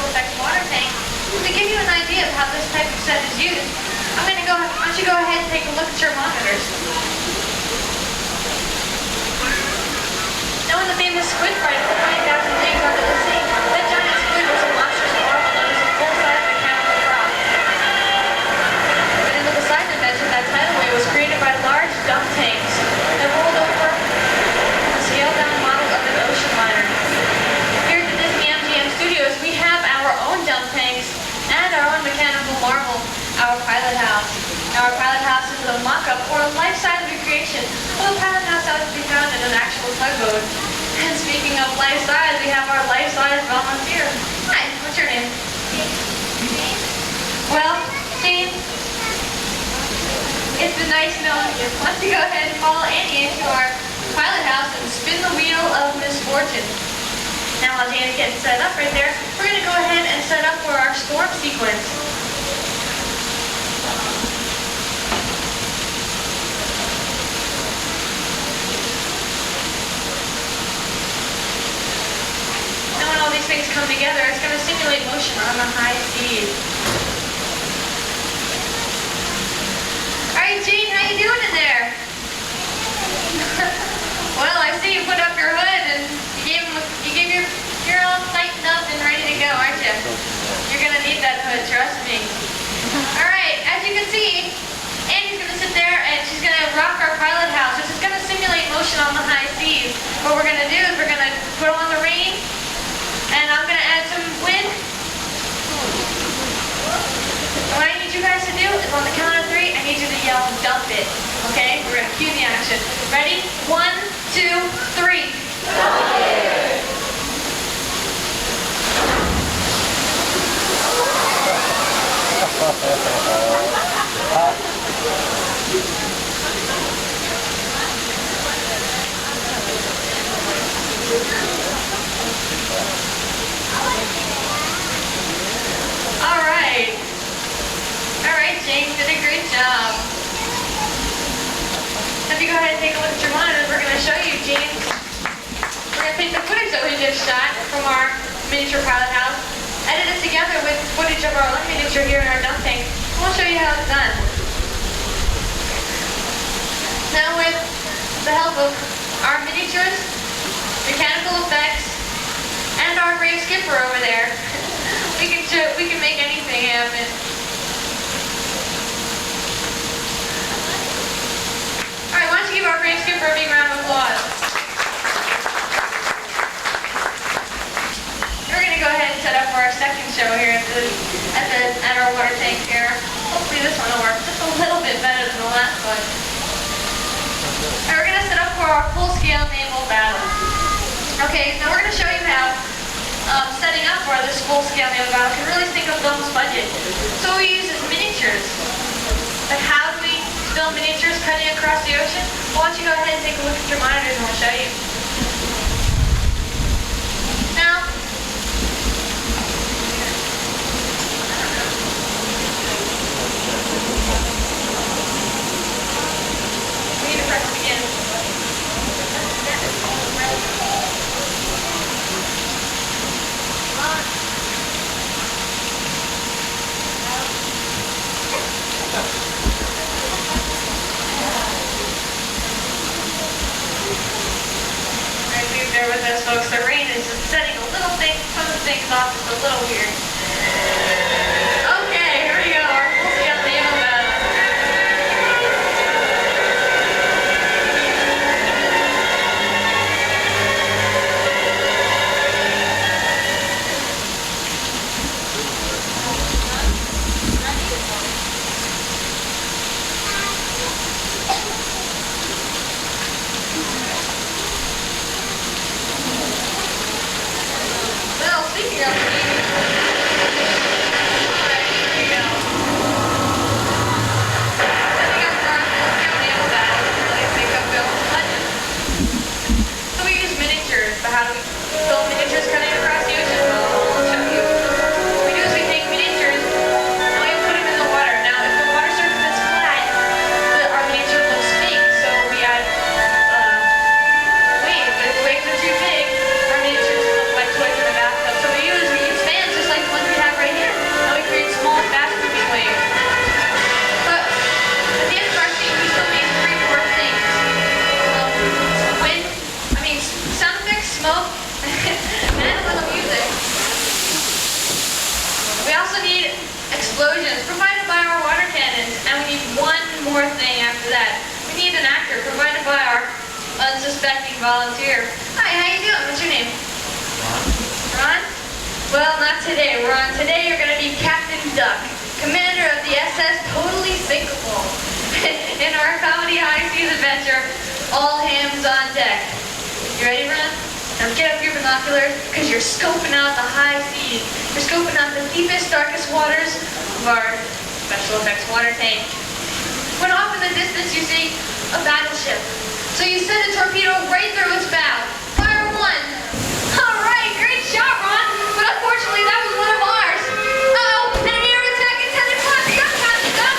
effect water tank. To give you an idea of how this type of set is used, why don't you go ahead and take a look at your monitors. Now when the famous squid fight for 5,000 leagues under the sea, that giant squid was a monstrous marvel known as a full-size mechanical prop. But in the Poseidon invention, that tidal wave was created by large dump tanks that rolled over a scaled-down model of an ocean liner. Here at the Disney-MGM studios, we have our own dump tanks and our own mechanical marvel, our pilot house. Now, our pilot house is a mock-up or a life-size recreation of a pilot house that would be found in an actual tugboat. And speaking of life-size, we have our life-size volunteer. Hi, what's your name? Jane. Well, Jane, it's been nice knowing you. Why don't you go ahead and follow Annie into our pilot house and spin the wheel of misfortune. Now, while Jane is getting set up right there, we're going to go ahead and set up for our storm sequence. Now, when all these things come together, it's going to simulate motion on the high seas. All right, Jane, how you doing in there? Well, I see you put up your hood and you're all tightened up and ready to go, aren't you? You're gonna need that hood, trust me. All right, as you can see, Annie's gonna sit there and she's gonna rock our pilot house. This is gonna simulate motion on the high seas. What we're gonna do is we're gonna put on the rain, and I'm gonna add some wind. What I need you guys to do is on the count of 3, I need you to yell, dump it. Okay? We're gonna cue the action. Ready? 1, 2, 3. Dump it. Alright, Jane, did a great job. If you go ahead and take a look at your monitors, we're going to show you, Jane. We're going to take the footage that we just shot from our miniature pilot house, edit it together with footage of our own miniature here in our dump tank, and we'll show you how it's done. Now with the help of our miniatures, mechanical effects, and our brave skipper over there, we can make anything happen. Alright, why don't you give our brave skipper a big round of applause. We're going to go ahead and set up for our second show here at our water tank here. Hopefully this one will work just a little bit better than the last one. Alright, we're going to set up for our full-scale naval battle. Okay, now we're going to show you how setting up for this full-scale naval battle can really sink a film's budget. So what we use is miniatures. Like how do we film miniatures cutting across the ocean? Why don't you go ahead and take a look at your monitors and we'll show you. Now, we need to press begin. Bear with us, folks. The rain is just setting some of the things off. It's a little weird. Okay, here we go. Our full-scale naval battle. Speaking of the an actor provided by our unsuspecting volunteer. Hi, how you doing? What's your name? Ron? Well, not today, Ron. Today you're going to be Captain Duck, commander of the SS Totally Sinkable. In our comedy high seas adventure, all hands on deck. You ready, Ron? Now get up your binoculars, because you're scoping out the high seas. You're scoping out the deepest, darkest waters of our special effects water tank. When off in the distance you see a battleship. So you send a torpedo right through its bow. Fire one. All right, great shot, Ron. But unfortunately, that was one of ours. Uh-oh, enemy air attack intended for us. Duck, Captain Duck.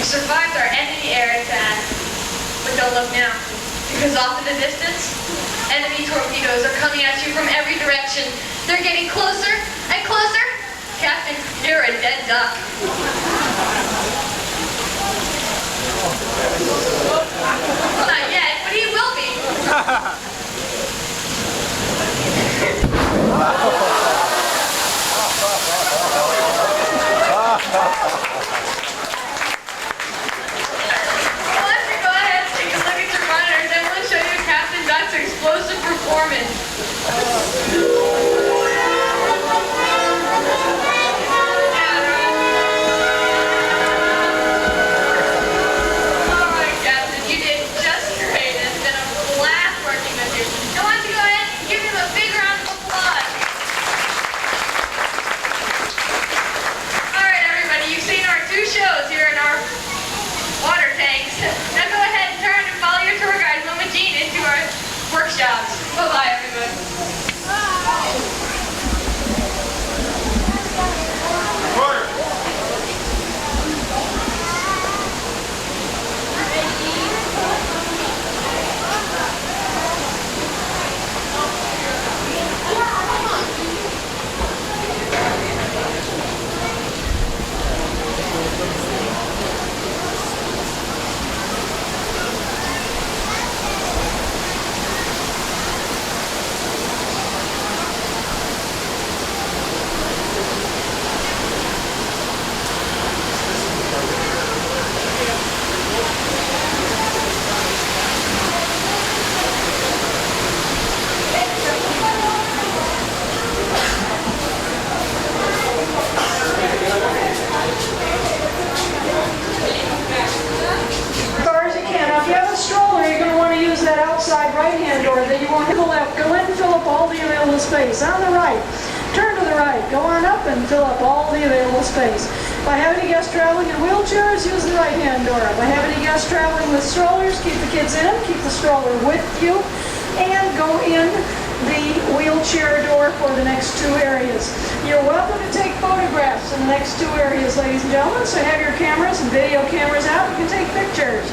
Survived our enemy air attack. But don't look now, because off in the distance, enemy torpedoes are coming at you from every direction. They're getting closer and closer. Captain, you're a dead duck. Well, not yet, but he will be. That's explosive performance. Alright, Captain, you did just great. It's been a blast working with you. I want you to go ahead and give him a big round of applause. Alright, everybody, you've seen our 2 shows here in our water tanks. Now go ahead and turn and follow your tour guide, Mama Jean, into our workshops. Bye-bye, everybody. Right-hand door that you want to the left. Go in and fill up all the available space. On the right, turn to the right. Go on up and fill up all the available space. If I have any guests traveling in wheelchairs, use the right-hand door. If I have any guests traveling with strollers, keep the kids in, keep the stroller with you, and go in the wheelchair door for the next 2 areas. You're welcome to take photographs in the next 2 areas, ladies and gentlemen, so have your cameras and video cameras out. You can take pictures.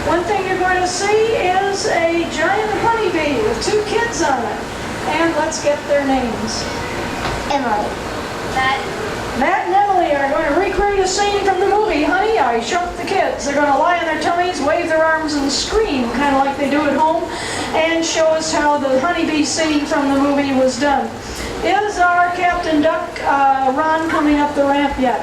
One thing you're going to see is a giant honeybee with 2 kids on it. And let's get their names. Emily. Matt and Emily are going to recreate a scene from the movie Honey, I Shrunk the Kids. They're going to lie on their tummies, wave their arms, and scream, kind of like they do at home, and show us how the honeybee scene from the movie was done. Is our Captain Duck, Ron, coming up the ramp yet?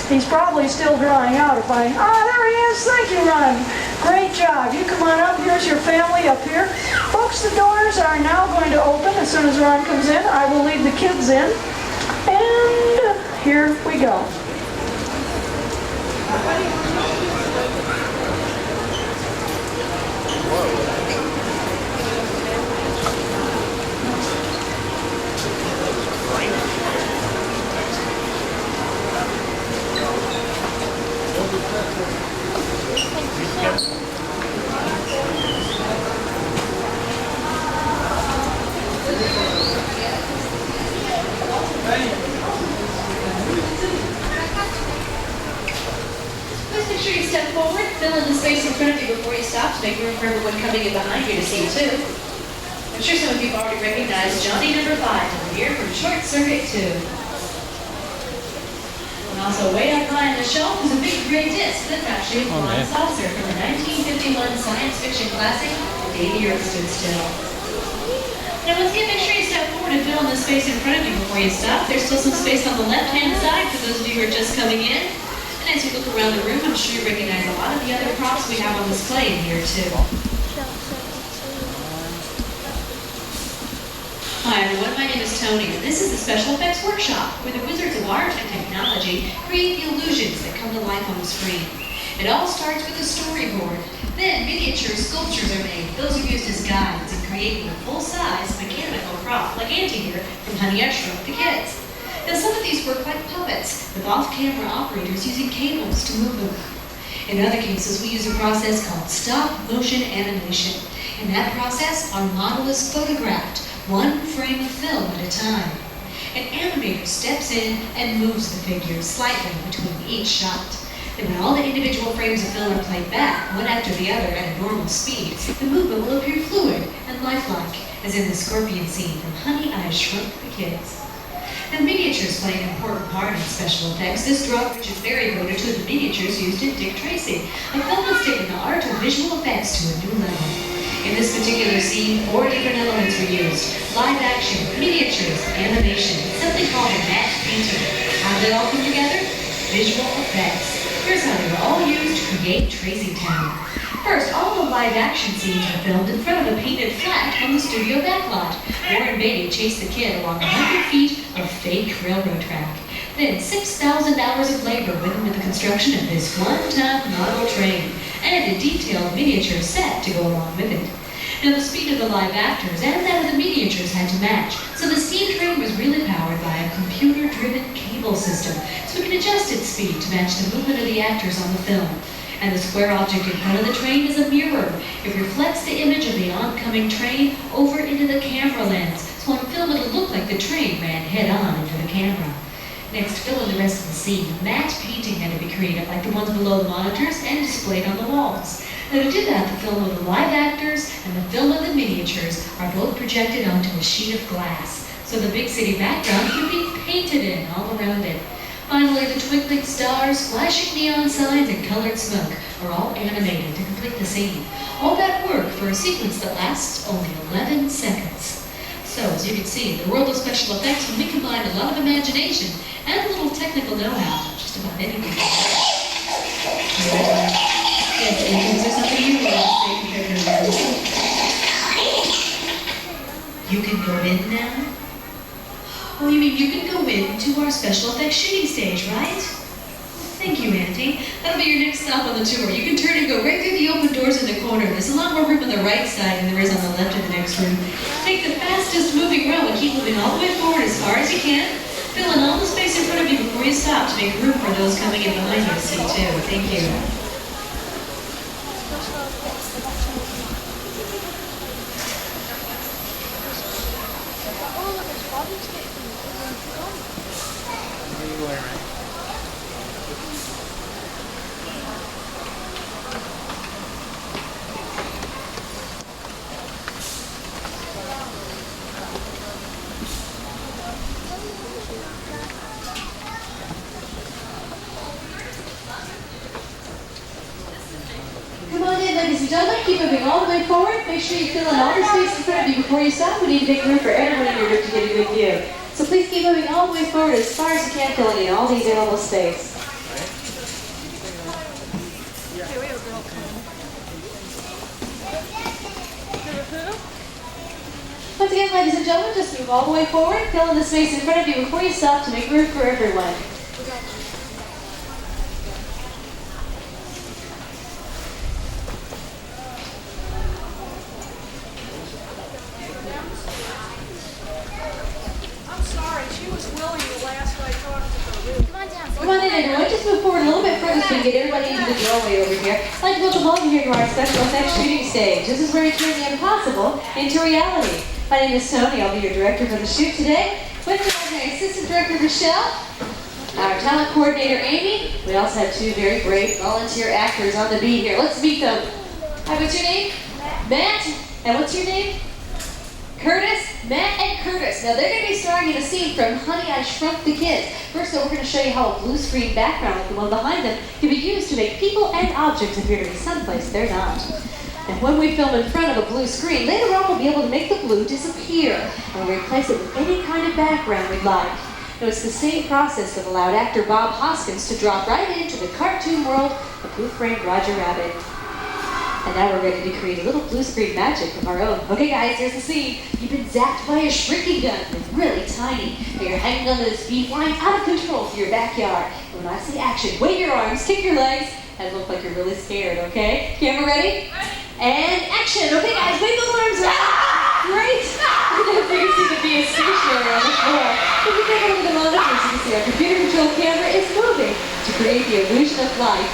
He's probably still drying out if I... Ah, there he is. Thank you, Ron. Great job. You come on up. Here's your family up here. Folks, the doors are now going to open as soon as Ron comes in. I will lead the kids in. And here we go. Please make sure you step forward, fill in the space in front of you before you stop to make room for everyone coming in behind you to see you too. I'm sure some of you have already recognized Johnny number 5 over here from Short Circuit 2. And also way up high on the shelf is a big gray disc that's actually a flying saucer from the 1951 science fiction classic, The Day the Earth Stood Still. Now once again, make sure you step forward and fill in the space in front of you before you stop. There's still some space on the left-hand side for those of you who are just coming in. And as you look around the room, I'm sure you recognize a lot of the other props we have on display in here too. Hi everyone, my name is Tony, and this is the Special Effects Workshop, where the wizards of art and technology create the illusions that come to life on the screen. It all starts with a storyboard. Then miniature sculptures are made. Those are used as guides in creating a full-size mechanical prop, like Auntie here from Honey, I Shrunk the Kids. Now some of these work like puppets, with off-camera operators using cables to move them. In other cases, we use a process called stop-motion animation. In that process, our model is photographed, one frame of film at a time. An animator steps in and moves the figures slightly between each shot. Then when all the individual frames of film are played back, one after the other at a normal speed, the movement will appear fluid and lifelike, as in the scorpion scene from Honey, I Shrunk the Kids. Now miniatures play an important part in special effects. This drawing Richard Berry wrote to the miniatures used in Dick Tracy, a film that's taken the art of visual effects to a new level. In this particular scene, 4 different elements were used: live action, miniatures, animation, something called a matte painting. How did they all come together? Visual effects. Here's how they were all used to create Tracy Town. First, all the live action scenes were filmed in front of a painted flat on the studio backlot. Warren Beatty chased the kid along 100 feet of fake railroad track. Then 6,000 hours of labor went into the construction of this one-ton model train, and a detailed miniature set to go along with it. Now the speed of the live actors and that of the miniatures had to match, so the steam train was really powered by a computer-driven cable system, so we can adjust its speed to match the movement of the actors on the film. And the square object in front of the train is a mirror. It reflects the image of the oncoming train over into the camera lens, so on film it'll look like the train ran head-on into the camera. Next, fill in the rest of the scene. A matte painting had to be created, like the ones below the monitors and displayed on the walls. Now to do that, the film of the live actors and the film of the miniatures are both projected onto a sheet of glass, so the big city background can be painted in all around it. Finally, the twinkling stars, flashing neon signs, and colored smoke are all animated to complete the scene. All that work for a sequence that lasts only 11 seconds. So, as you can see, in the world of special effects, when we combine a lot of imagination and a little technical know-how, just about anything. Yes, is there something you want to say compared to the You can go in now? Oh, you mean you can go into our special effects shooting stage, right? Thank you, Auntie. That'll be your next stop on the tour. You can turn and go right through the open doors in the corner. There's a lot more room on the right side than there is on the left of the next room. Take the fastest moving row and keep moving all the way forward as far as you can. Fill in all the space in front of you before you stop to make room for those coming in behind you to see too. Thank you. Come on in, ladies and gentlemen. Keep moving all the way forward. Make sure you fill in all the space in front of you before you stop. We need to make room for everyone in your group to get a good view. So please keep moving all the way forward as far as you can, filling in all the available space. Once again, ladies and gentlemen, just move all the way forward. Fill in the space in front of you before you stop to make room for everyone. Come on in, everyone. Just move forward a little bit further so we can get everybody into the doorway over here. I'd like to welcome all of you here to our special effects shooting stage. This is where we turn the impossible into reality. My name is Tony. I'll be your director for the shoot today. With me is my assistant director, Michelle, our talent coordinator, Amy. We also have 2 very brave volunteer actors on the beat here. Let's meet them. Hi, what's your name? Matt. And what's your name? Curtis, Matt, and Curtis. Now they're going to be starring in a scene from Honey, I Shrunk the Kids. First though, we're going to show you how a blue screen background, like the one behind them, can be used to make people and objects appear to be someplace they're not. And when we film in front of a blue screen, later on we'll be able to make the blue disappear and we'll replace it with any kind of background we'd like. Now it's the same process that allowed actor Bob Hoskins to drop right into the cartoon world of Who Framed Roger Rabbit. And now we're ready to create a little blue screen magic of our own. Okay guys, here's the scene. You've been zapped by a shrinking gun. It's really tiny. And you're hanging onto this bee flying out of control through your backyard. And when I say action, wave your arms, kick your legs, and look like you're really scared, okay? Camera ready? And action! Okay guys, wave those arms out! Great! If you can see the bee is stationary on the floor. If you take a look at the monitors, you can see our computer-controlled camera is moving to create the illusion of life.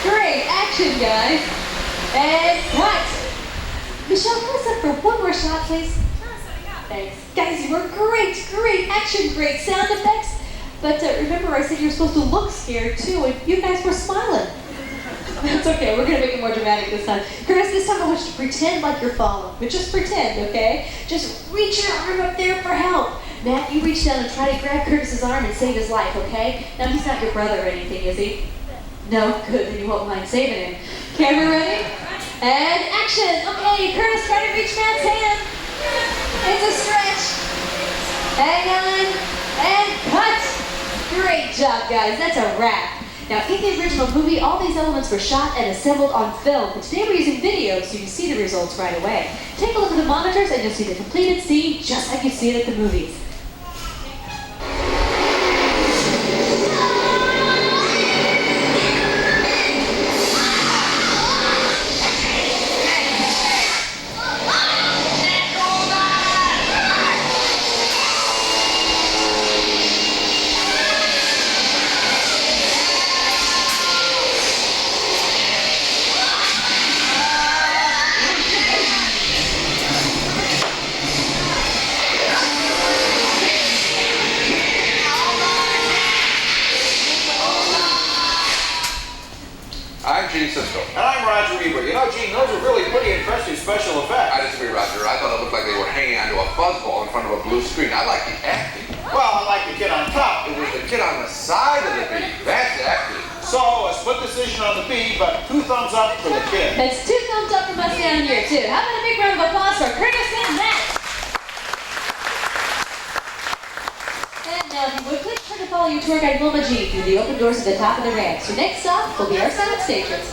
Great! Action, guys! And cut! Michelle, put us up for one more shot, please. Thanks. Guys, you were great, great action, great sound effects. But remember I said you were supposed to look scared too, and you guys were smiling. That's okay, we're gonna make it more dramatic this time. Curtis, this time I want you to pretend like you're falling. But just pretend, okay? Just reach your arm up there for help. Matt, you reach down and try to grab Curtis's arm and save his life, okay? Now he's not your brother or anything, is he? No? Good, then you won't mind saving him. Camera ready? And action! Okay, Curtis, try to reach Matt's hand. It's a stretch. Hang on. And cut! Great job, guys. That's a wrap. Now, in the original movie, all these elements were shot and assembled on film, but today we're using video so you can see the results right away. Take a look at the monitors and you'll see the completed scene just like you see it at the movies. And I'm Roger Ebert. You know, Gene, those are really pretty impressive special effects. I disagree, Roger. I thought it looked like they were hanging onto a fuzzball in front of a blue screen. I like the acting. Well, I like the kid on top. It was the kid on the side of the bee. That's acting. So, a split decision on the bee, but 2 thumbs up for the kid. That's 2 thumbs up from us down here, too. How about a big round of applause for Curtis and Matt? And now, if you would, please try to follow your tour guide Wilma G through the open doors at the top of the ramp. So next stop will be our sound stations.